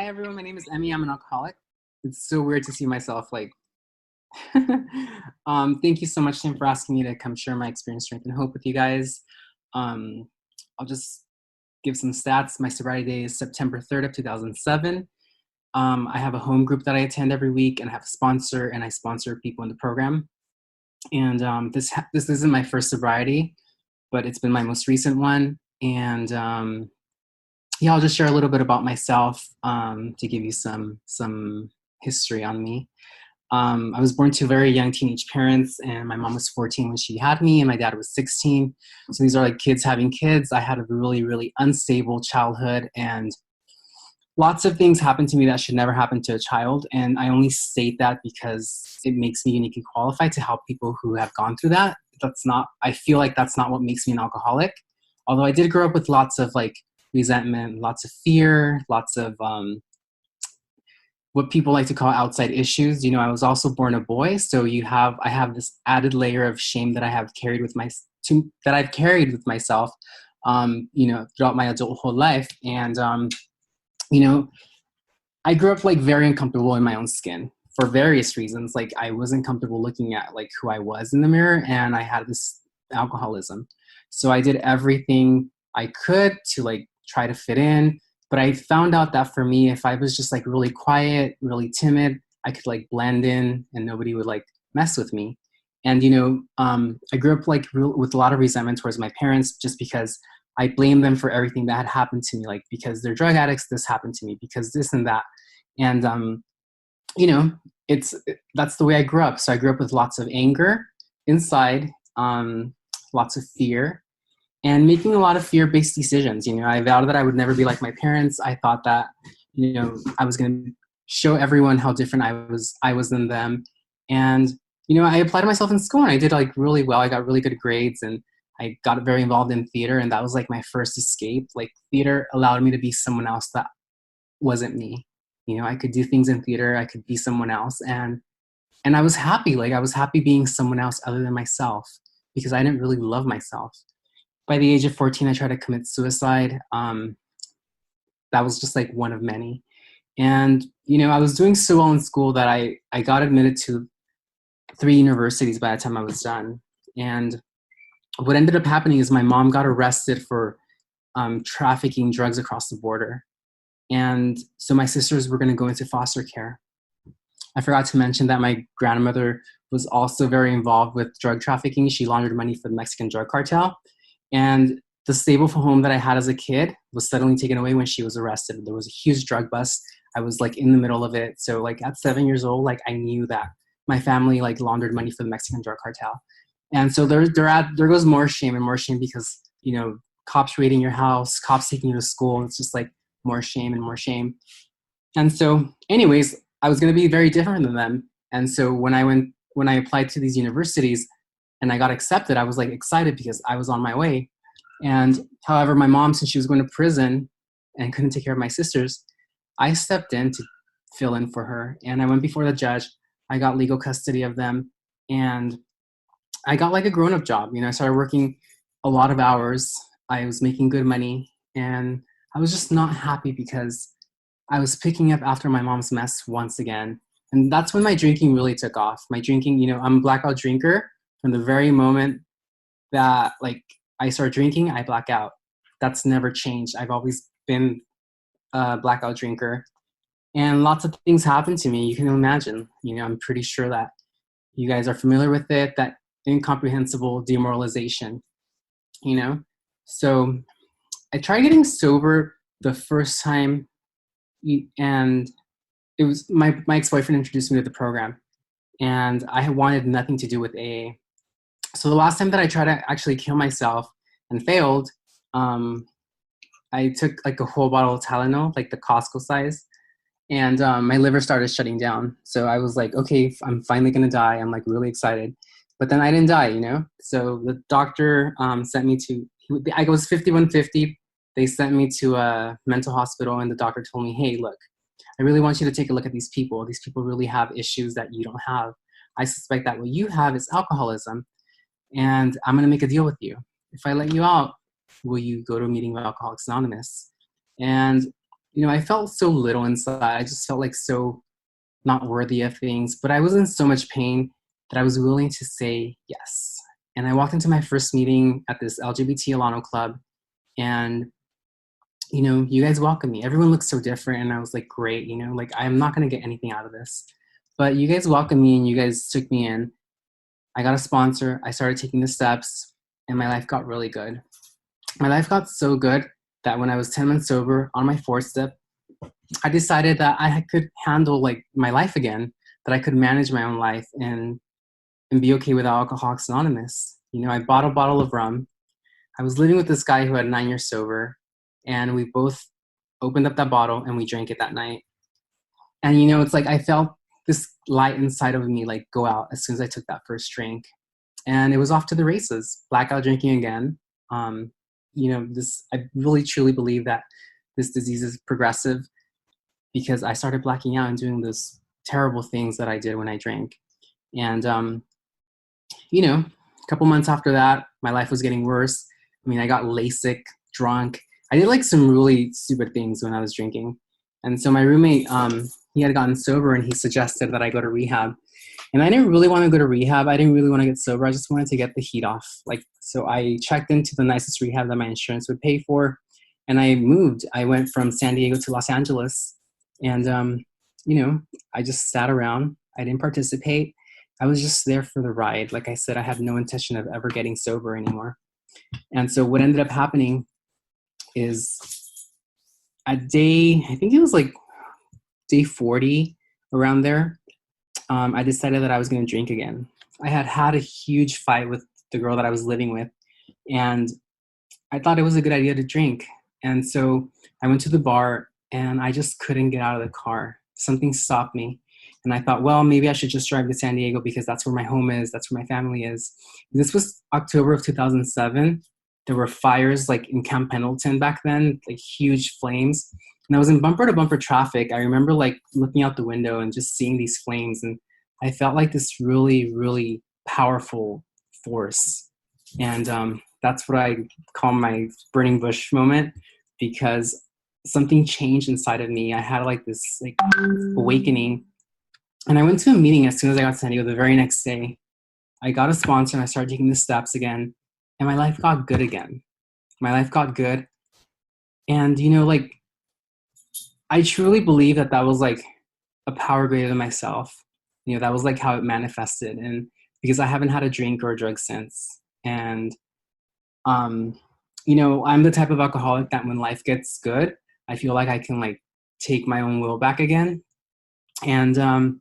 Hi everyone, my name is Emmy. I'm an alcoholic. It's so weird to see myself like. Thank you so much, Tim, for asking me to come share my experience, strength, and hope with you guys. Um, I'll just give some stats. My sobriety day is September 3rd of 2007. I have a home group that I attend every week, and I have a sponsor, and I sponsor people in the program. And this isn't my first sobriety, but it's been my most recent one. And yeah, I'll just share a little bit about myself to give you some history on me. I was born to very young teenage parents, and my mom was 14 when she had me, and my dad was 16. So these are like kids having kids. I had a really, really unstable childhood, and lots of things happened to me that should never happen to a child. And I only state that because it makes me uniquely qualified to help people who have gone through that. I feel like that's not what makes me an alcoholic. Although I did grow up with lots of like resentment, lots of fear, lots of what people like to call outside issues. You know, I was also born a boy, so I have this added layer of shame that I have carried with that I've carried with myself, throughout my adulthood life. And you know, I grew up like very uncomfortable in my own skin for various reasons. Like I wasn't comfortable looking at like who I was in the mirror, and I had this alcoholism. So I did everything I could to like try to fit in. But I found out that for me, if I was just like really quiet, really timid, I could like blend in and nobody would like mess with me. And, I grew up like with a lot of resentment towards my parents just because I blamed them for everything that had happened to me. Like, because they're drug addicts, this happened to me, because this and that. And, you know, that's the way I grew up. So I grew up with lots of anger inside, lots of fear, and making a lot of fear-based decisions. I vowed that I would never be like my parents. I thought that, I was going to show everyone how different I was than them. And, I applied myself in school, and I did like really well. I got really good grades, and I got very involved in theater, and that was like my first escape. Like theater allowed me to be someone else that wasn't me. I could do things in theater. I could be someone else. And I was happy. Like I was happy being someone else other than myself, because I didn't really love myself. By the age of 14, I tried to commit suicide. That was just like one of many. And, I was doing so well in school that I got admitted to 3 universities by the time I was done. And what ended up happening is my mom got arrested for trafficking drugs across the border. And so my sisters were going to go into foster care. I forgot to mention that my grandmother was also very involved with drug trafficking. She laundered money for the Mexican drug cartel. And the stable home that I had as a kid was suddenly taken away when she was arrested. There was a huge drug bust. I was like in the middle of it. So like at 7 years old, like I knew that my family like laundered money for the Mexican drug cartel. And so there goes more shame because, cops raiding your house, cops taking you to school. It's just like more shame and more shame. And so anyways, I was going to be very different than them. And so when I applied to these universities and I got accepted, I was like excited because I was on my way. And however, my mom, since she was going to prison and couldn't take care of my sisters, I stepped in to fill in for her. And I went before the judge. I got legal custody of them. And I got like a grown-up job. I started working a lot of hours. I was making good money. And I was just not happy because I was picking up after my mom's mess once again. And that's when my drinking really took off. My drinking, I'm a blackout drinker. From the very moment that like I start drinking, I black out. That's never changed. I've always been a blackout drinker. And lots of things happen to me. You can imagine. I'm pretty sure that you guys are familiar with it, that incomprehensible demoralization, So I tried getting sober the first time, and it was my ex-boyfriend introduced me to the program, and I wanted nothing to do with AA. So the last time that I tried to actually kill myself and failed, I took like a whole bottle of Tylenol, like the Costco size, and my liver started shutting down. So I was like, okay, I'm finally gonna die. I'm like really excited, but then I didn't die, So the doctor sent me to. I was 5150. They sent me to a mental hospital, and the doctor told me, hey, look, I really want you to take a look at these people. These people really have issues that you don't have. I suspect that what you have is alcoholism, and I'm going to make a deal with you. If I let you out, will you go to a meeting with Alcoholics Anonymous? And I felt so little inside. I just felt like so not worthy of things, but I was in so much pain that I was willing to say yes. And I walked into my first meeting at this LGBT Alano club, and you guys welcomed me. Everyone looked so different, and I was like, great, like I'm not gonna get anything out of this, but you guys welcomed me and you guys took me in. I got a sponsor. I started taking the steps, and my life got really good. My life got so good that when I was 10 months sober on my fourth step, I decided that I could handle like my life again, that I could manage my own life and be okay with Alcoholics Anonymous. I bought a bottle of rum. I was living with this guy who had 9 years sober, and we both opened up that bottle and we drank it that night. And it's like I felt this light inside of me like go out as soon as I took that first drink, and it was off to the races. Blackout drinking again. This I really truly believe that this disease is progressive because I started blacking out and doing those terrible things that I did when I drank. And a couple months after that, my life was getting worse. I mean, I got LASIK, drunk. I did like some really stupid things when I was drinking. And so my roommate, he had gotten sober and he suggested that I go to rehab. And I didn't really want to go to rehab. I didn't really want to get sober. I just wanted to get the heat off. So I checked into the nicest rehab that my insurance would pay for. And I moved. I went from San Diego to Los Angeles. And, I just sat around. I didn't participate. I was just there for the ride. Like I said, I had no intention of ever getting sober anymore. And so what ended up happening is I think it was like day 40, around there, I decided that I was going to drink again. I had a huge fight with the girl that I was living with, and I thought it was a good idea to drink. And so I went to the bar, and I just couldn't get out of the car. Something stopped me. And I thought, well, maybe I should just drive to San Diego because that's where my home is. That's where my family is. This was October of 2007. There were fires like in Camp Pendleton back then, like huge flames. And I was in bumper to bumper traffic. I remember like looking out the window and just seeing these flames. And I felt like this really, really powerful force. And that's what I call my burning bush moment, because something changed inside of me. I had like this like awakening. And I went to a meeting as soon as I got to San Diego the very next day. I got a sponsor and I started taking the steps again. And my life got good again. My life got good. And, like, I truly believe that was like a power greater than myself. That was like how it manifested. And because I haven't had a drink or a drug since. And, I'm the type of alcoholic that when life gets good, I feel like I can like take my own will back again. And,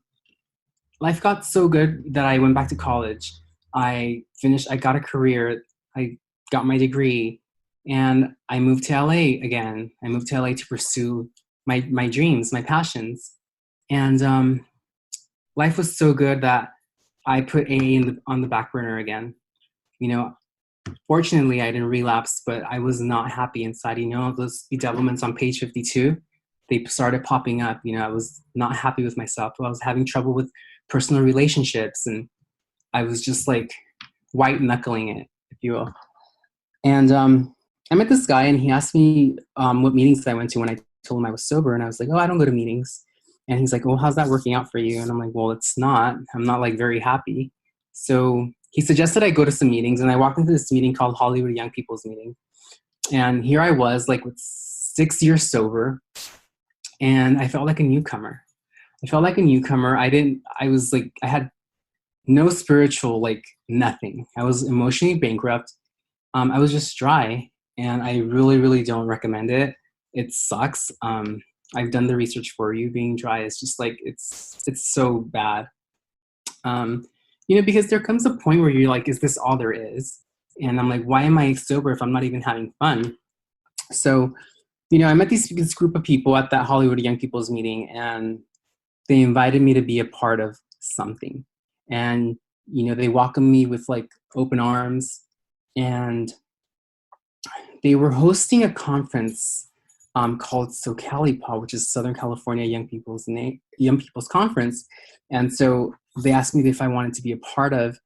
life got so good that I went back to college. I got a career, I got my degree, and I moved to LA again. I moved to LA to pursue my dreams, my passions. And life was so good that I put AA on the back burner again. Fortunately, I didn't relapse, but I was not happy inside. Those bedevilments on page 52, they started popping up. I was not happy with myself. I was having trouble with personal relationships, and I was just like white knuckling it, if you will. And I met this guy, and he asked me what meetings I went to when I told him I was sober, and I was like, oh, I don't go to meetings. And he's like, well, how's that working out for you? And I'm like, well, it's not. I'm not like very happy. So he suggested I go to some meetings, and I walked into this meeting called Hollywood Young People's Meeting. And here I was like with 6 years sober, and I felt like a newcomer. I had no spiritual, like nothing. I was emotionally bankrupt. I was just dry, and I really, really don't recommend it. It sucks. I've done the research for you. Being dry is just like, it's so bad. Because there comes a point where you're like, is this all there is? And I'm like, why am I sober if I'm not even having fun? So, I met this group of people at that Hollywood Young People's Meeting, and they invited me to be a part of something. And, they welcomed me with like open arms, and they were hosting a conference called SoCaliPA, which is Southern California Young People's Conference. And so they asked me if I wanted to be a part of,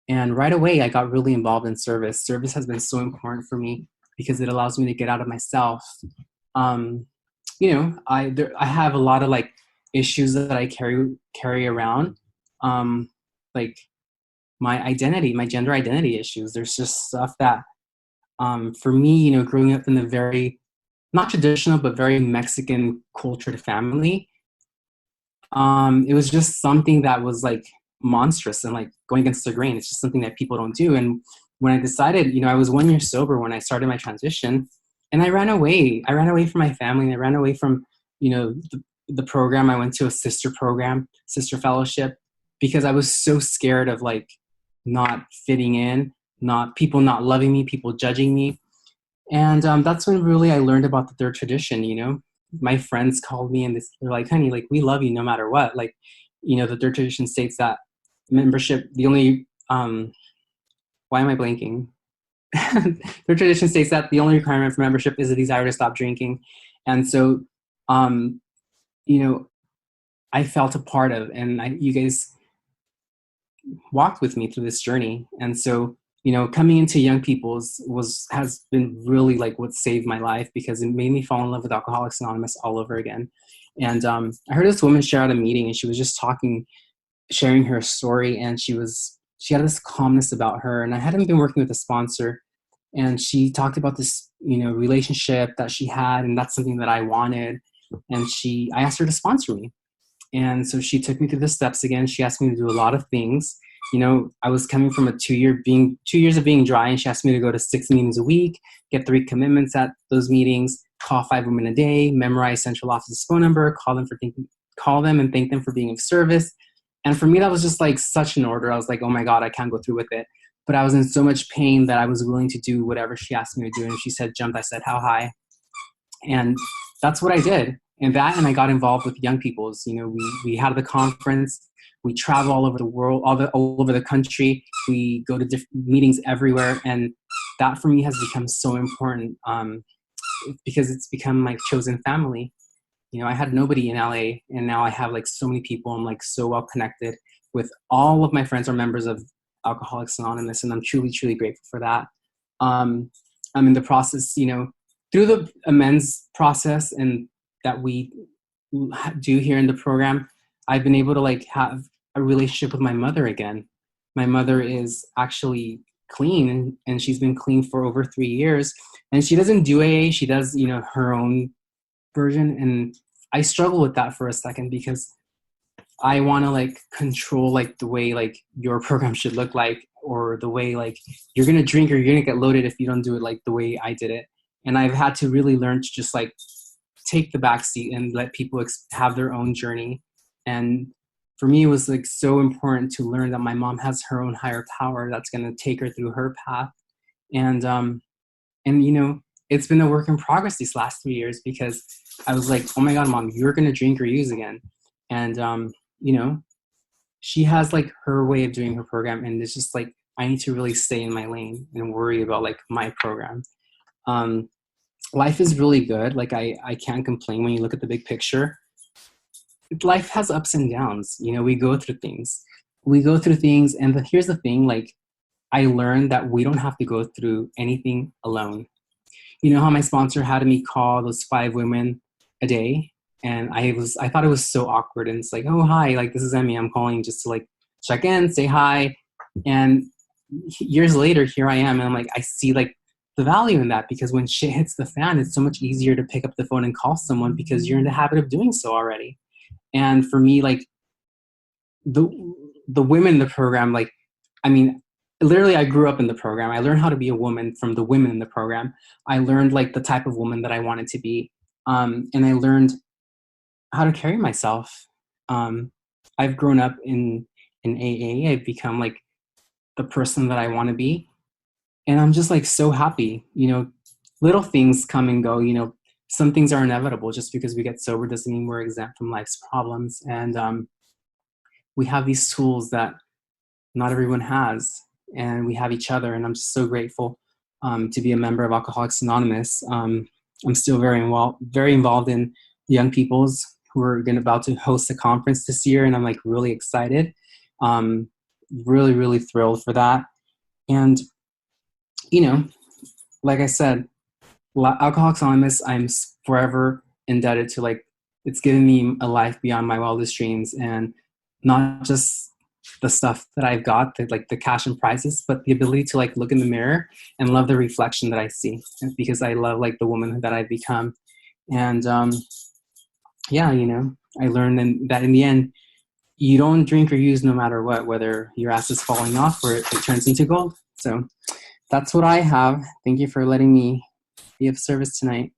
and right away I got really involved in service. Service has been so important for me because it allows me to get out of myself. I have a lot of like issues that I carry around, um, like my identity, my gender identity issues. There's just stuff that, for me, growing up in a very not traditional but very Mexican cultured family, it was just something that was like monstrous and like going against the grain. It's just something that people don't do. And when I decided, I was 1 year sober when I started my transition, and I ran away. I ran away from my family, and I ran away from, the program. I went to a sister program, sister fellowship, because I was so scared of like not fitting in, not people not loving me, people judging me. And that's when really I learned about the third tradition. My friends called me and they're like, honey, like, we love you no matter what. Like, the third tradition states that membership, the only, why am I blanking? Third tradition states that the only requirement for membership is a desire to stop drinking. And so, um, you know, I felt a part of, and you guys walked with me through this journey. And so, coming into young people's has been really like what saved my life, because it made me fall in love with Alcoholics Anonymous all over again. And I heard this woman share at a meeting, and she was just sharing her story, and she had this calmness about her. And I hadn't been working with a sponsor, and she talked about this, relationship that she had, and that's something that I wanted. And I asked her to sponsor me. And so she took me through the steps again. She asked me to do a lot of things. I was coming from a 2 years of being dry, and she asked me to go to 6 meetings a week, get 3 commitments at those meetings, call 5 women a day, memorize central office's phone number, call them and thank them for being of service. And for me, that was just like such an order. I was like, oh my God, I can't go through with it. But I was in so much pain that I was willing to do whatever she asked me to do. And she said, jump. I said, how high? And that's what I did. And I got involved with young people's. We had the conference. We travel all over the world, all over the country. We go to different meetings everywhere. And that for me has become so important, because it's become my chosen family. I had nobody in LA, and now I have like so many people. I'm like so well connected with all of my friends are members of Alcoholics Anonymous, and I'm truly, truly grateful for that. I'm in the process, through the amends process and that we do here in the program, I've been able to like have a relationship with my mother again. My mother is actually clean, and she's been clean for over 3 years, and she doesn't do AA. She does, her own version. And I struggle with that for a second, because I want to like control like the way like your program should look like, or the way like you're going to drink or you're going to get loaded if you don't do it like the way I did it. And I've had to really learn to just like take the back seat and let people have their own journey. And for me, it was like so important to learn that my mom has her own higher power that's going to take her through her path. And it's been a work in progress these last 3 years, because I was like, oh my God, Mom, you're going to drink or use again. And, she has like her way of doing her program. And it's just like, I need to really stay in my lane and worry about like my program. Life is really good. Like I can't complain when you look at the big picture. Life has ups and downs. We go through things. And here's the thing, like, I learned that we don't have to go through anything alone. You know how my sponsor had me call those 5 women a day? And I thought it was so awkward. And it's like, oh, hi, like, this is Emmy. I'm calling just to like check in, say hi. And years later, here I am. And I'm like, I see like the value in that, because when shit hits the fan, it's so much easier to pick up the phone and call someone, because you're in the habit of doing so already. And for me, like the women in the program, like, I mean, literally I grew up in the program. I learned how to be a woman from the women in the program. I learned like the type of woman that I wanted to be. And I learned how to carry myself. I've grown up in AA. I've become like the person that I want to be. And I'm just like so happy. Little things come and go. Some things are inevitable. Just because we get sober doesn't mean we're exempt from life's problems. And we have these tools that not everyone has, and we have each other. And I'm just so grateful to be a member of Alcoholics Anonymous. I'm still very involved in young people's, who are about to host a conference this year, and I'm like really excited. Really, really thrilled for that. And like I said, Alcoholics Anonymous, I'm forever indebted to like it's given me a life beyond my wildest dreams, and not just the stuff that I've got, like the cash and prizes, but the ability to like look in the mirror and love the reflection that I see, because I love like the woman that I've become. And yeah, I learned that in the end, you don't drink or use no matter what, whether your ass is falling off or it turns into gold. So that's what I have. Thank you for letting me be of service tonight.